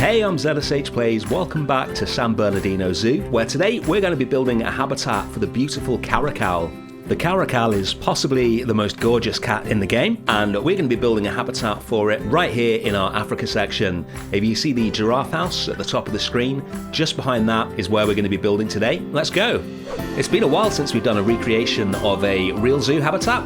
Hey, I'm ZSH Plays, welcome back to San Bernardino Zoo, where today we're going to be building a habitat for the beautiful Caracal. The Caracal is possibly the most gorgeous cat in the game, and we're going to be building a habitat for it right here in our Africa section. If you see the giraffe house at the top of the screen, just behind that is where we're going to be building today. Let's go! It's been a while since we've done a recreation of a real zoo habitat.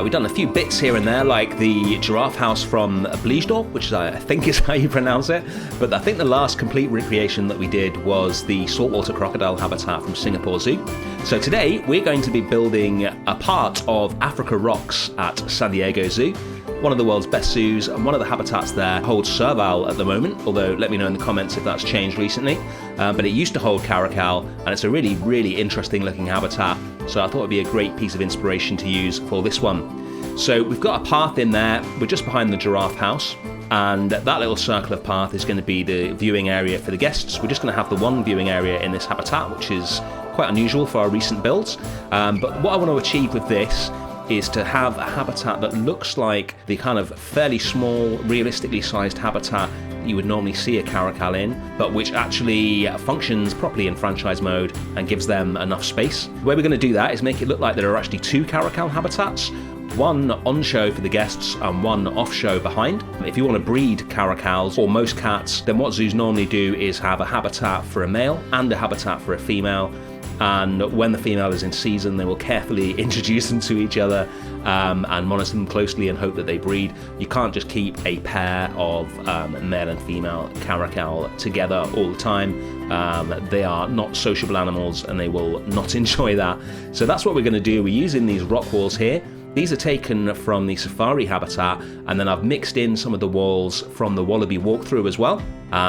We've done a few bits here and there, like the giraffe house from Bleasdorf, which I think is how you pronounce it, but I think the last complete recreation that we did was the saltwater crocodile habitat from Singapore Zoo. So today we're going to be building a part of Caracal Rocks at San Diego Zoo, one of the world's best zoos, and one of the habitats there holds serval at the moment, although let me know in the comments if that's changed recently. But it used to hold Caracal, and it's a really interesting looking habitat, so I thought it'd be a great piece of inspiration to use for this one. So we've got a path in there, we're just behind the giraffe house, and that little circle of path is going to be the viewing area for the guests. We're just going to have the one viewing area in this habitat, which is quite unusual for our recent builds. But what I want to achieve with this is to have a habitat that looks like the kind of fairly small, realistically sized habitat that you would normally see a Caracal in, but which actually functions properly in franchise mode and gives them enough space. The way we're going to do that is make it look like there are actually two Caracal habitats, one on show for the guests and one off show behind. If you want to breed Caracals or most cats, then what zoos normally do is have a habitat for a male and a habitat for a female. And when the female is in season, they will carefully introduce them to each other and monitor them closely and hope that they breed. You can't just keep a pair of male and female Caracal together all the time. They are not sociable animals and they will not enjoy that. So that's what we're going to do. We're using these rock walls here. These are taken from the safari habitat, and then I've mixed in some of the walls from the wallaby walkthrough as well.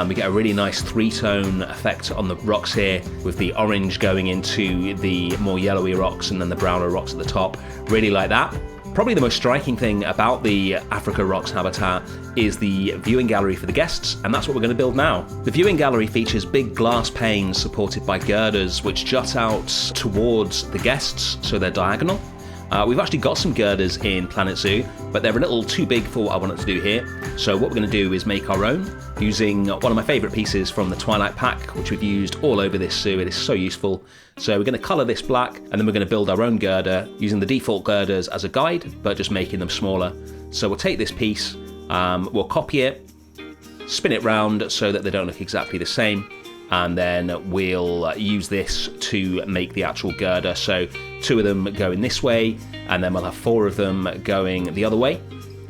We get a really nice three-tone effect on the rocks here, with the orange going into the more yellowy rocks and then the browner rocks at the top. Really like that. Probably the most striking thing about the Caracal Rocks habitat is the viewing gallery for the guests, and that's what we're going to build now. The viewing gallery features big glass panes supported by girders which jut out towards the guests, so they're diagonal. We've actually got some girders in Planet Zoo, but they're a little too big for what I wanted to do here. So what we're going to do is make our own using one of my favourite pieces from the Twilight Pack, which we've used all over this zoo. It is so useful. So we're going to colour this black, and then we're going to build our own girder using the default girders as a guide, but just making them smaller. So we'll take this piece, we'll copy it, spin it round so that they don't look exactly the same, and then we'll use this to make the actual girder. So two of them going this way, and then we'll have four of them going the other way,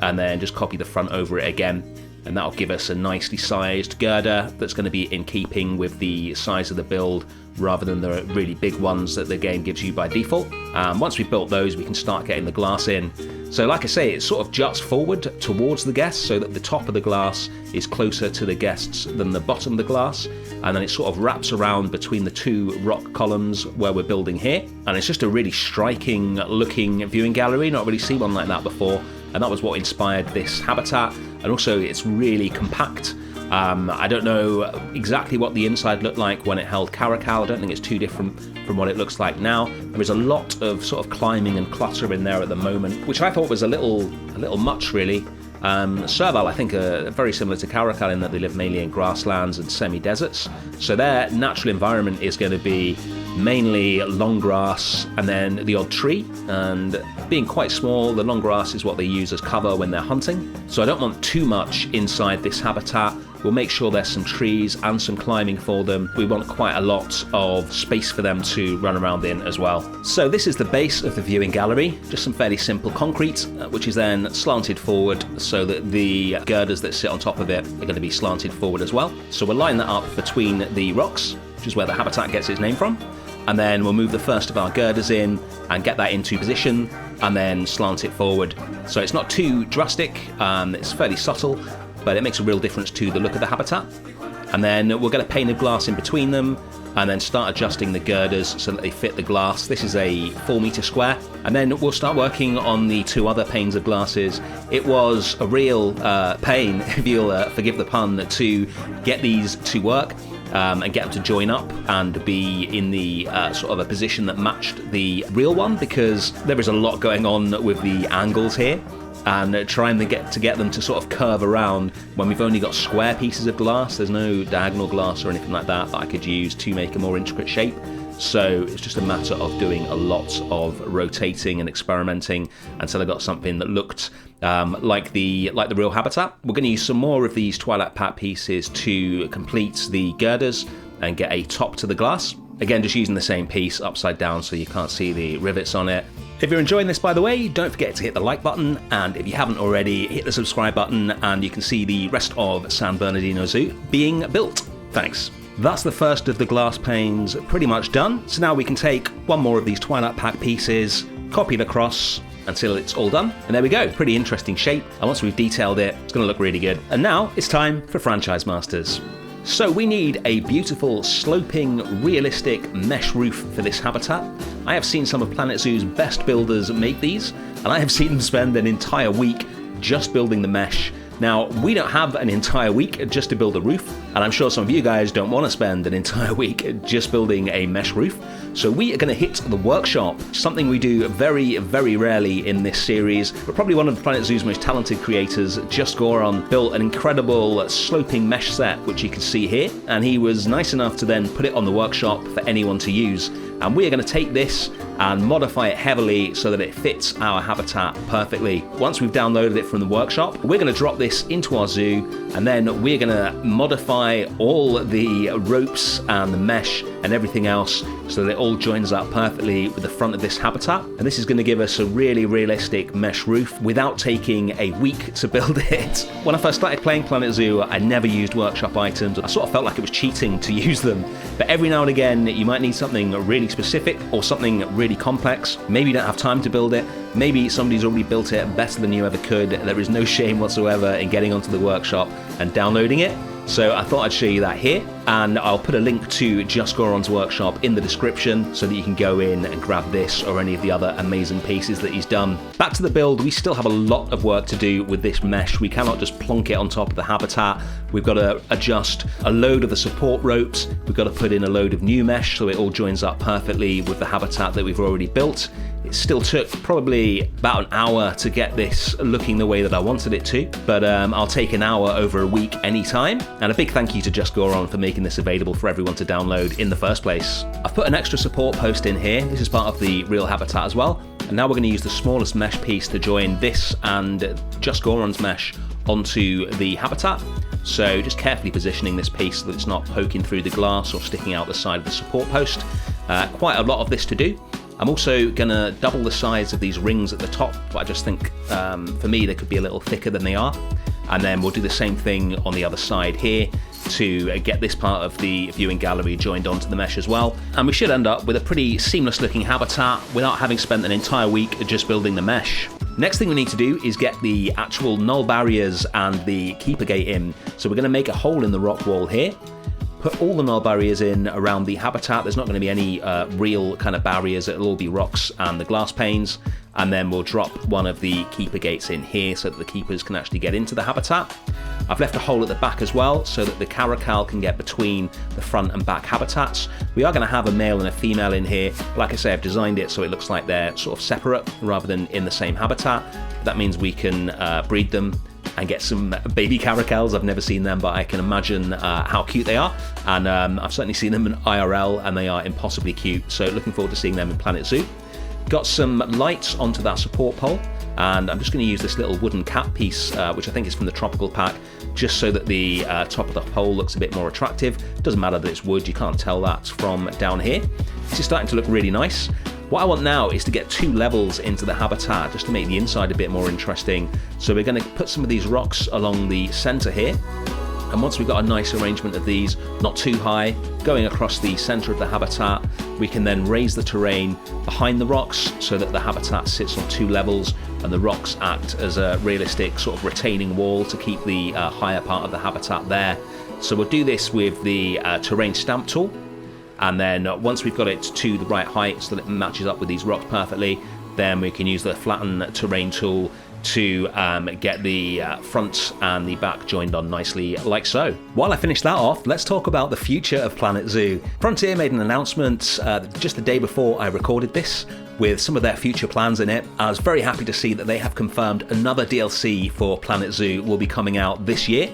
and then just copy the front over it again, and that'll give us a nicely sized girder that's going to be in keeping with the size of the build rather than the really big ones that the game gives you by default. Once we've built those, we can start getting the glass in. So like I say, it sort of juts forward towards the guests so that the top of the glass is closer to the guests than the bottom of the glass, and then it sort of wraps around between the two rock columns where we're building here, and it's just a really striking looking viewing gallery. Not really seen one like that before, and that was what inspired this habitat. And also it's really compact. I don't know exactly what the inside looked like when it held Caracal. I don't think it's too different from what it looks like now. There is a lot of sort of climbing and clutter in there at the moment, which I thought was a little much really. Serval, I think, are very similar to Caracal in that they live mainly in grasslands and semi-deserts. So their natural environment is going to be mainly long grass and then the odd tree, and being quite small, the long grass is what they use as cover when they're hunting. So I don't want too much inside this habitat. We'll make sure there's some trees and some climbing for them. We want quite a lot of space for them to run around in as well. So this is the base of the viewing gallery, just some fairly simple concrete, which is then slanted forward so that the girders that sit on top of it are going to be slanted forward as well. So we'll line that up between the rocks, which is where the habitat gets its name from. And then we'll move the first of our girders in and get that into position and then slant it forward. So it's not too drastic, it's fairly subtle, but it makes a real difference to the look of the habitat. And then we'll get a pane of glass in between them and then start adjusting the girders so that they fit the glass. This is a 4 meter square, and then we'll start working on the two other panes of glasses. It was a real pain, if you'll forgive the pun, to get these to work. And get them to join up and be in the sort of a position that matched the real one, because there is a lot going on with the angles here. and trying to get them to sort of curve around when we've only got square pieces of glass. There's no diagonal glass or anything like that I could use to make a more intricate shape. So it's just a matter of doing a lot of rotating and experimenting until I got something that looked like the real habitat. We're going to use some more of these Twilight Pack pieces to complete the girders and get a top to the glass. Again, just using the same piece upside down so you can't see the rivets on it. If you're enjoying this, by the way, don't forget to hit the like button, and if you haven't already, hit the subscribe button, and you can see the rest of San Bernardino Zoo being built. Thanks. That's the first of the glass panes pretty much done, so now we can take one more of these Twilight Pack pieces, copy it across until it's all done, and there we go. Pretty interesting shape, and once we've detailed it, it's going to look really good. And now it's time for Franchise Masters. So we need a beautiful, sloping, realistic mesh roof for this habitat. I have seen some of Planet Zoo's best builders make these, and I have seen them spend an entire week just building the mesh. Now, we don't have an entire week just to build a roof, and I'm sure some of you guys don't want to spend an entire week just building a mesh roof. So we are going to hit the workshop, something we do very, very rarely in this series. But probably one of Planet Zoo's most talented creators, Just Goron, built an incredible sloping mesh set, which you can see here, and he was nice enough to then put it on the workshop for anyone to use. And we are going to take this and modify it heavily so that it fits our habitat perfectly. Once we've downloaded it from the workshop, we're going to drop this into our zoo, and then we're going to modify all the ropes and the mesh and everything else so that it all joins up perfectly with the front of this habitat. And this is going to give us a really realistic mesh roof without taking a week to build it. When I first started playing Planet Zoo, I never used workshop items. I sort of felt like it was cheating to use them. But every now and again, you might need something really specific or something really complex. Maybe you don't have time to build it. Maybe somebody's already built it better than you ever could. There is no shame whatsoever in getting onto the workshop and downloading it. So I thought I'd show you that here, and I'll put a link to Just Goron's workshop in the description so that you can go in and grab this or any of the other amazing pieces that he's done. Back to the build, we still have a lot of work to do with this mesh. We cannot just plonk it on top of the habitat. We've got to adjust a load of the support ropes. We've got to put in a load of new mesh so it all joins up perfectly with the habitat that we've already built. It still took probably about an hour to get this looking the way that I wanted it to, but I'll take an hour over a week anytime. And a big thank you to Just Goron for making this available for everyone to download in the first place. I've put an extra support post in here. This is part of the real habitat as well. And now we're going to use the smallest mesh piece to join this and Just Goron's mesh onto the habitat. So just carefully positioning this piece so that it's not poking through the glass or sticking out the side of the support post. Quite a lot of this to do. I'm also going to double the size of these rings at the top, but I just think for me they could be a little thicker than they are. And then we'll do the same thing on the other side here to get this part of the viewing gallery joined onto the mesh as well. And we should end up with a pretty seamless looking habitat without having spent an entire week just building the mesh. Next thing we need to do is get the actual null barriers and the keeper gate in. So we're going to make a hole in the rock wall here. Put all the null barriers in around the habitat. There's not going to be any real kind of barriers. It'll all be rocks and the glass panes. And then we'll drop one of the keeper gates in here so that the keepers can actually get into the habitat. I've left a hole at the back as well so that the Caracal can get between the front and back habitats. We are going to have a male and a female in here. Like I say, I've designed it so it looks like they're sort of separate rather than in the same habitat. That means we can breed them and get some baby Caracals. I've never seen them, but I can imagine how cute they are. And I've certainly seen them in IRL, and they are impossibly cute. So looking forward to seeing them in Planet Zoo. Got some lights onto that support pole, and I'm just going to use this little wooden cap piece, which I think is from the Tropical Pack, just so that the top of the pole looks a bit more attractive. Doesn't matter that it's wood, you can't tell that from down here. This is starting to look really nice. What I want now is to get 2 levels into the habitat just to make the inside a bit more interesting. So we're going to put some of these rocks along the center here. And once we've got a nice arrangement of these, not too high, going across the center of the habitat, we can then raise the terrain behind the rocks so that the habitat sits on 2 levels and the rocks act as a realistic sort of retaining wall to keep the higher part of the habitat there. So we'll do this with the terrain stamp tool. And then once we've got it to the right height so that it matches up with these rocks perfectly, then we can use the flatten terrain tool to get the front and the back joined on nicely like so. While I finish that off, let's talk about the future of Planet Zoo. Frontier made an announcement just the day before I recorded this with some of their future plans in it. I was very happy to see that they have confirmed another DLC for Planet Zoo will be coming out this year.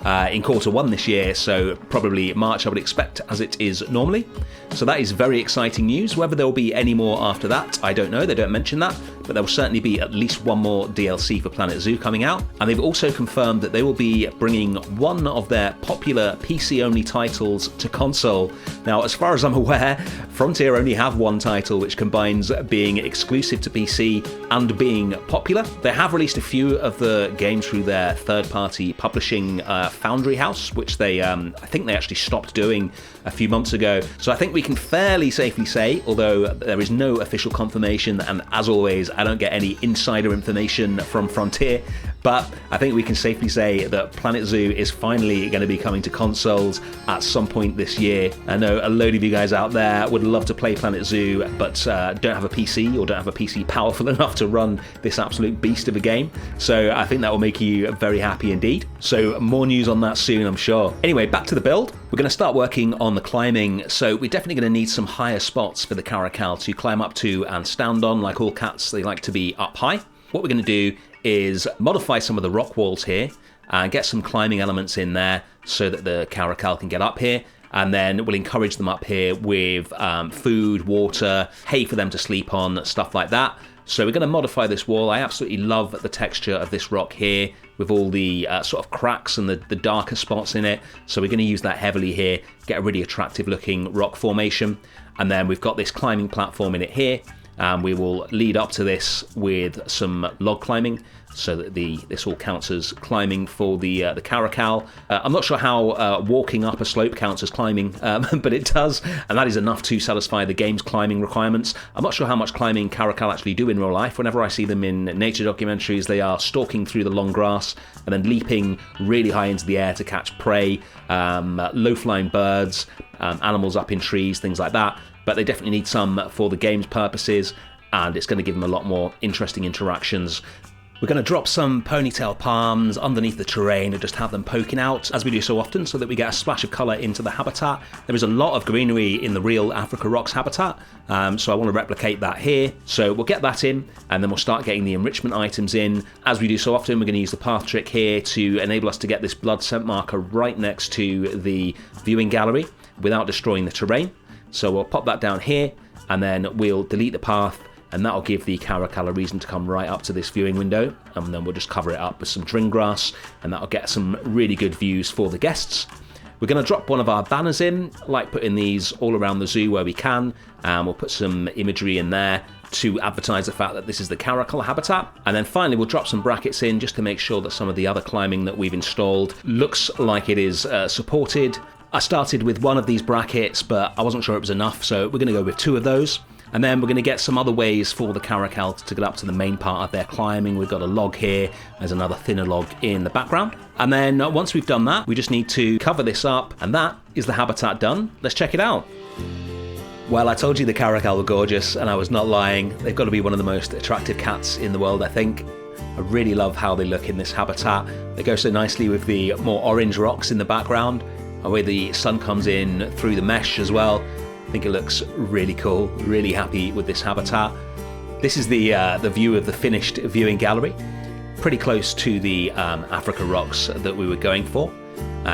In Q1 this year, so probably March I would expect, as it is normally. So that is very exciting news. Whether there will be any more after that, I don't know. They don't mention that, but there will certainly be at least one more DLC for Planet Zoo coming out. And they've also confirmed that they will be bringing one of their popular PC-only titles to console. Now, as far as I'm aware, Frontier only have one title which combines being exclusive to PC and being popular. They have released a few of the games through their third-party publishing Foundry House, which they, I think they actually stopped doing a few months ago. So I think we can fairly safely say, although there is no official confirmation, and as always, I don't get any insider information from Frontier, but I think we can safely say that Planet Zoo is finally going to be coming to consoles at some point this year. I know a load of you guys out there would love to play Planet Zoo, but don't have a PC or don't have a PC powerful enough to run this absolute beast of a game. So I think that will make you very happy indeed. So more news on that soon, I'm sure. Anyway, back to the build. We're going to start working on the climbing, so we're definitely going to need some higher spots for the Caracal to climb up to and stand on. Like all cats, they like to be up high. What we're going to do is modify some of the rock walls here and get some climbing elements in there so that the Caracal can get up here. And then we'll encourage them up here with food, water, hay for them to sleep on, stuff like that. So we're going to modify this wall. I absolutely love the texture of this rock here with all the sort of cracks and the darker spots in it. So we're going to use that heavily here, get a really attractive looking rock formation. And then we've got this climbing platform in it here. We will lead up to this with some log climbing so that this all counts as climbing for the Caracal. I'm not sure how walking up a slope counts as climbing, but it does, and that is enough to satisfy the game's climbing requirements. I'm not sure how much climbing Caracal actually do in real life. Whenever I see them in nature documentaries, they are stalking through the long grass and then leaping really high into the air to catch prey, low-flying birds, animals up in trees, things like that. But they definitely need some for the game's purposes, and it's going to give them a lot more interesting interactions. We're going to drop some ponytail palms underneath the terrain and just have them poking out, as we do so often, so that we get a splash of colour into the habitat. There is a lot of greenery in the real Africa Rocks habitat, so I want to replicate that here. So we'll get that in, and then we'll start getting the enrichment items in. As we do so often, we're going to use the path trick here to enable us to get this blood scent marker right next to the viewing gallery without destroying the terrain. So we'll pop that down here, and then we'll delete the path, and that'll give the Caracal a reason to come right up to this viewing window, and then we'll just cover it up with some dring grass, and that'll get some really good views for the guests. We're going to drop one of our banners in, like putting these all around the zoo where we can, and we'll put some imagery in there to advertise the fact that this is the Caracal habitat. And then finally we'll drop some brackets in just to make sure that some of the other climbing that we've installed looks like it is supported. I started with one of these brackets, but I wasn't sure it was enough, so we're going to go with two of those. And then we're going to get some other ways for the Caracal to get up to the main part of their climbing. We've got a log here, there's another thinner log in the background. And then once we've done that, we just need to cover this up, and that is the habitat done. Let's check it out. Well, I told you the Caracal were gorgeous, and I was not lying. They've got to be one of the most attractive cats in the world, I think. I really love how they look in this habitat. They go so nicely with the more orange rocks in the background, and where the sun comes in through the mesh as well. I think it looks really cool, really happy with this habitat. This is the view of the finished viewing gallery, pretty close to the Africa Rocks that we were going for.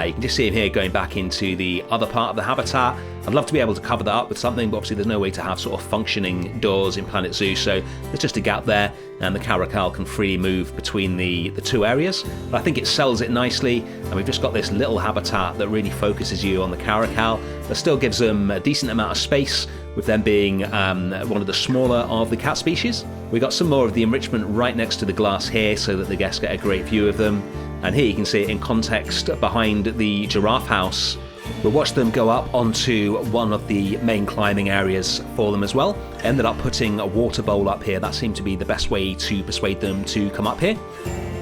You can just see him here going back into the other part of the habitat. I'd love to be able to cover that up with something, but obviously there's no way to have sort of functioning doors in Planet Zoo, so there's just a gap there, and the Caracal can freely move between the two areas. But I think it sells it nicely, and we've just got this little habitat that really focuses you on the Caracal, but still gives them a decent amount of space, with them being one of the smaller of the cat species. We got some more of the enrichment right next to the glass here, so that the guests get a great view of them. And here you can see it in context behind the giraffe house. We'll watch them go up onto one of the main climbing areas for them as well. Ended up putting a water bowl up here. That seemed to be the best way to persuade them to come up here.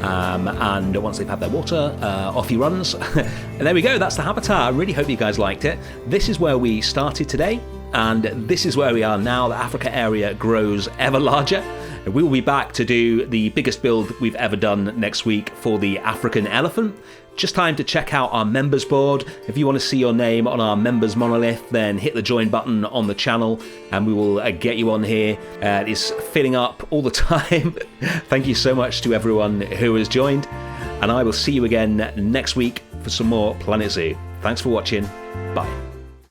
And once they've had their water, off he runs. And there we go, that's the habitat. I really hope you guys liked it. This is where we started today, and this is where we are now. The Africa area grows ever larger. We will be back to do the biggest build we've ever done next week for the African elephant. just time to check out our members board. If you want to see your name on our members monolith, then hit the join button on the channel and we will get you on here. It's filling up all the time. Thank you so much to everyone who has joined, and I will see you again next week for some more Planet Zoo. Thanks for watching. Bye.